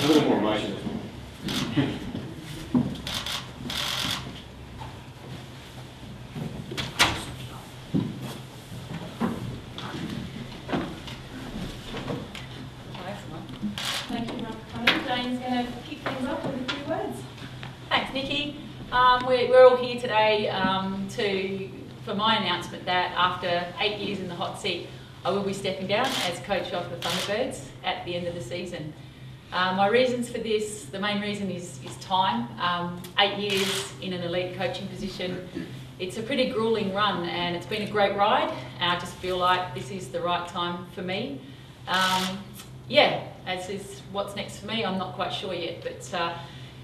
little more emotion this morning. Thank you, Jane's going to kick things off with a few words. Thanks, Nikki. We're all here today for my announcement that after 8 years in the hot seat, I will be stepping down as coach of the Thunderbirds at the end of the season. My reasons for this, the main reason is time. 8 years in an elite coaching position. It's a pretty gruelling run and it's been a great ride, and I just feel like this is the right time for me. As is what's next for me, I'm not quite sure yet, but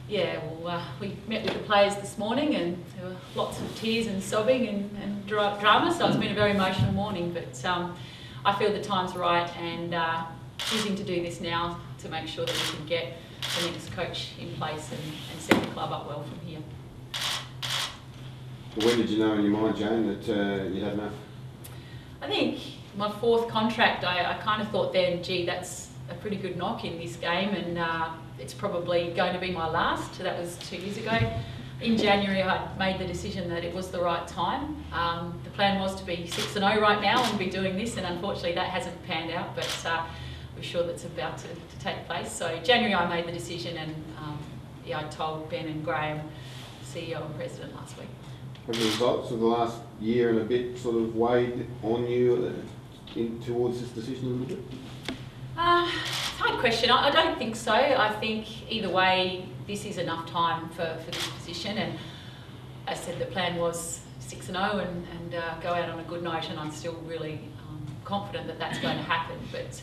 we met with the players this morning and there were lots of tears and sobbing and drama, so it's been a very emotional morning, but I feel the time's right and choosing to do this now to make sure that we can get the next coach in place and set the club up well from here. When did you know in your mind, Jane, that you had enough? I think my fourth contract, I kind of thought then, gee, that's a pretty good knock in this game, and it's probably going to be my last. So that was 2 years ago. In January, I made the decision that it was the right time. The plan was to be 6-0 right now and be doing this, and unfortunately that hasn't panned out, but we're sure that's about to take place. So January I made the decision, and I told Ben and Graham, CEO and President, last week. Have the results of the last year and a bit sort of weighed on you towards this decision a little bit? It's a hard question. I don't think so. I think either way, this is enough time for this position, and as I said, the plan was 6-0 and go out on a good note, and I'm still really confident that that's going to happen. But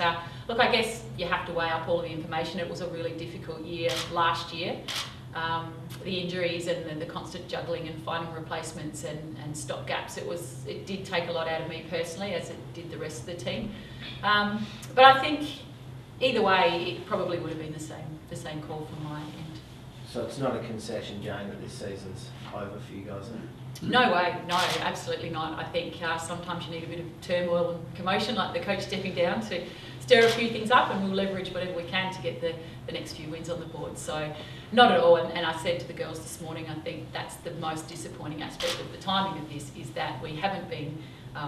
look, I guess you have to weigh up all of the information. It was a really difficult year last year. The injuries and the constant juggling and finding replacements and stop gaps, it did take a lot out of me personally, as it did the rest of the team. But I think either way, it probably would have been the same call from my end. So it's not a concession, Jane, that this season's over for you guys, then? No way, no, absolutely not. I think sometimes you need a bit of turmoil and commotion, like the coach stepping down, to stir a few things up, and we'll leverage whatever we can to get the next few wins on the board. So not at all, and I said to the girls this morning, I think that's the most disappointing aspect of the timing of this, is that we haven't been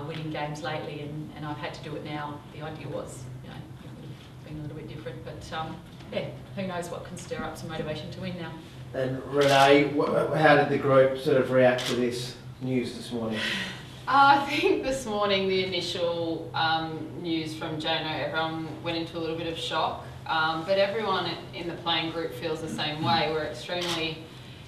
winning games lately, and I've had to do it now. The idea was, it would have been a little bit different, but who knows what can stir up some motivation to win now. And Renee, how did the group sort of react to this news this morning? I think this morning the initial news from Jono, everyone went into a little bit of shock, but everyone in the playing group feels the same way. We're extremely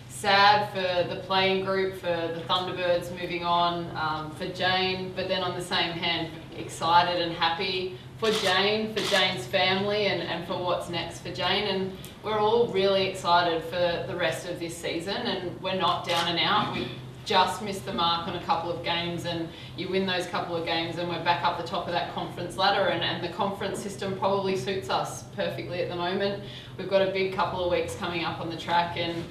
sad for the playing group, for the Thunderbirds moving on, for Jane, but then on the same hand, excited and happy for Jane, for Jane's family, and for what's next for Jane. And we're all really excited for the rest of this season, and we're not down and out. We just missed the mark on a couple of games, and you win those couple of games and we're back up the top of that conference ladder, and the conference system probably suits us perfectly at the moment. We've got a big couple of weeks coming up on the track, and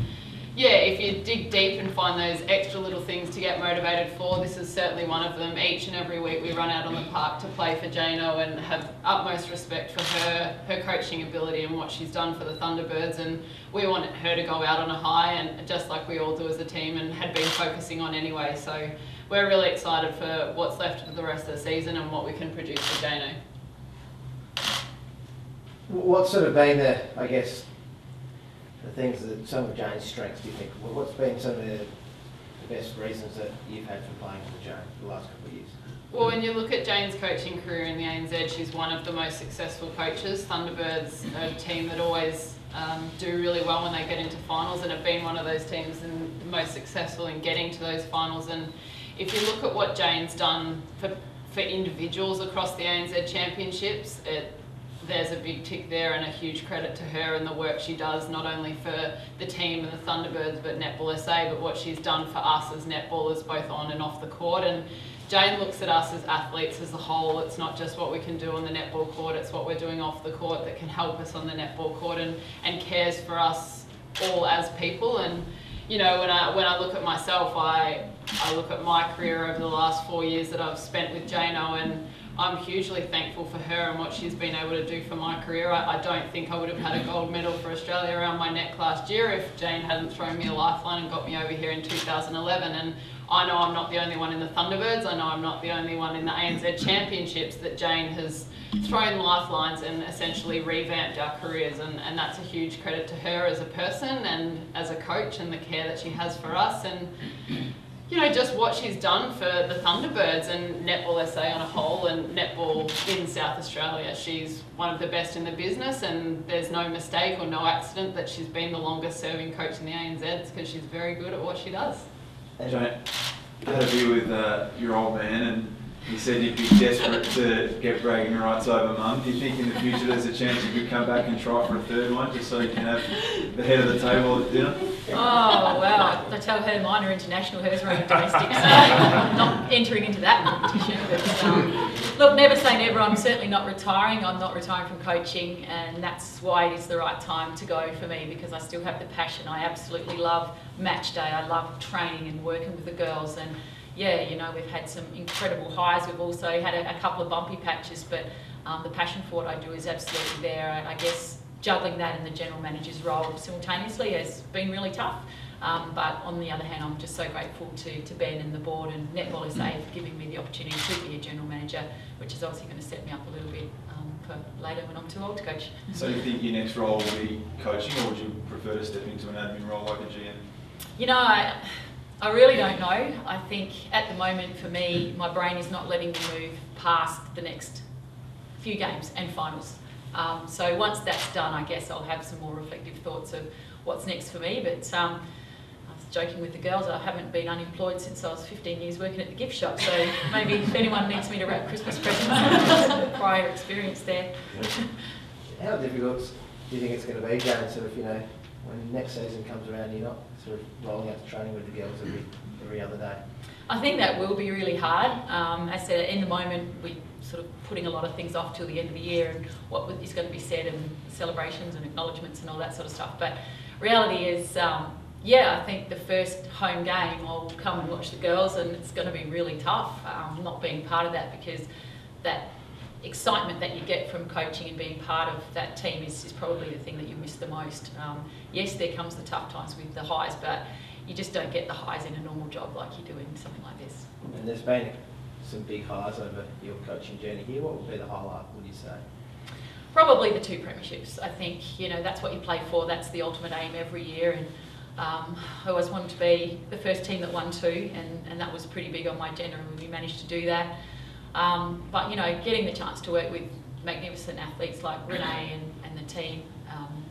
if you dig deep and find those extra little things to get motivated for, this is certainly one of them. Each and every week we run out on the park to play for Jano and have utmost respect for her coaching ability and what she's done for the Thunderbirds, and we want her to go out on a high, and just like we all do as a team and had been focusing on anyway. So we're really excited for what's left of the rest of the season and what we can produce for Jano. What's sort of been the things that some of Jane's strengths, do you think? Well, what's been some of the best reasons that you've had for playing for Jane the last couple of years? Well, when you look at Jane's coaching career in the ANZ, she's one of the most successful coaches. Thunderbirds are a team that always do really well when they get into finals, and have been one of those teams and the most successful in getting to those finals. And if you look at what Jane's done for individuals across the ANZ Championships, there's a big tick there, and a huge credit to her and the work she does, not only for the team and the Thunderbirds but Netball SA, but what she's done for us as netballers both on and off the court. And Jane looks at us as athletes as a whole. It's not just what we can do on the netball court, it's what we're doing off the court that can help us on the netball court, and cares for us all as people. And when I look at myself, I look at my career over the last 4 years that I've spent with Jano, and I'm hugely thankful for her and what she's been able to do for my career. I don't think I would have had a gold medal for Australia around my neck last year if Jane hadn't thrown me a lifeline and got me over here in 2011. And I know I'm not the only one in the Thunderbirds. I know I'm not the only one in the ANZ Championships that Jane has thrown lifelines and essentially revamped our careers. And that's a huge credit to her as a person and as a coach and the care that she has for us. And you know, just what she's done for the Thunderbirds and Netball SA on a whole and netball in South Australia. She's one of the best in the business, and there's no mistake or no accident that she's been the longest serving coach in the ANZ because she's very good at what she does. Jane, you had a view with your old man, and he said you'd be desperate to get bragging rights over Mum. Do you think in the future there's a chance you could come back and try for a third one just so you can have the head of the table at dinner? Oh, well, I tell her mine are international, hers are only domestic, so I'm not entering into that competition. But, look, never say never. I'm certainly not retiring. I'm not retiring from coaching, and that's why it is the right time to go for me, because I still have the passion. I absolutely love match day. I love training and working with the girls, and yeah, you know, we've had some incredible highs. We've also had a couple of bumpy patches, but the passion for what I do is absolutely there. I guess juggling that and the general manager's role simultaneously has been really tough. But on the other hand, I'm just so grateful to Ben and the board and Netball SA for giving me the opportunity to be a general manager, which is obviously going to set me up a little bit for later when I'm too old to coach. So do you think your next role will be coaching, or would you prefer to step into an admin role like a GM? You know, I really don't know. I think at the moment for me, my brain is not letting me move past the next few games and finals. So once that's done, I guess I'll have some more reflective thoughts of what's next for me. But I was joking with the girls, I haven't been unemployed since I was 15 years working at the gift shop. So maybe if anyone needs me to wrap Christmas presents, prior experience there. How difficult do you think it's going to be, Jane, sort of, you know, when next season comes around, you're not sort of rolling out to training with the girls every other day? I think that will be really hard. As I said, in the moment, we're sort of putting a lot of things off till the end of the year and what is going to be said and celebrations and acknowledgements and all that sort of stuff. But reality is, yeah, I think the first home game I'll come and watch the girls, and it's going to be really tough not being part of that, because that excitement that you get from coaching and being part of that team is probably the thing that you miss the most. Yes, there comes the tough times with the highs, but you just don't get the highs in a normal job like you do in something like this. And there's been some big highs over your coaching journey here. What would be the highlight, would you say? Probably the 2 premierships. I think, you know, that's what you play for. That's the ultimate aim every year. And I always wanted to be the first team that won 2, and that was pretty big on my agenda, and we managed to do that. But, you know, getting the chance to work with magnificent athletes like Renee and the team,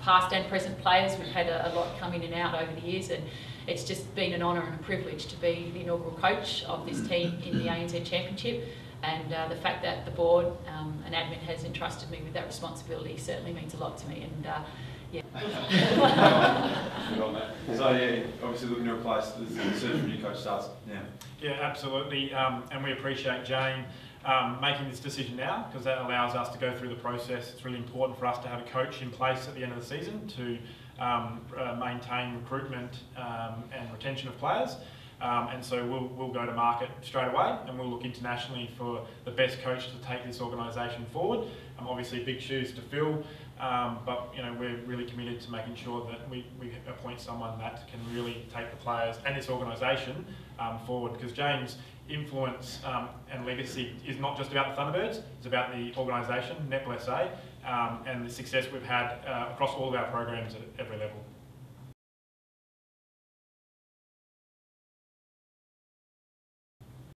past and present players, we've had a lot come in and out over the years, and it's just been an honour and a privilege to be the inaugural coach of this team in the ANZ Championship, and the fact that the board and admin has entrusted me with that responsibility certainly means a lot to me, and yeah. So yeah, obviously looking to replace the search for new coach starts now. Yeah, absolutely, and we appreciate Jane making this decision now, because that allows us to go through the process. It's really important for us to have a coach in place at the end of the season to maintain recruitment and retention of players. And so we'll go to market straight away, and we'll look internationally for the best coach to take this organisation forward. Obviously big shoes to fill, but you know, we're really committed to making sure that we appoint someone that can really take the players and this organisation forward, because Jane's influence and legacy is not just about the Thunderbirds, it's about the organisation, Netball SA, and the success we've had across all of our programs at every level.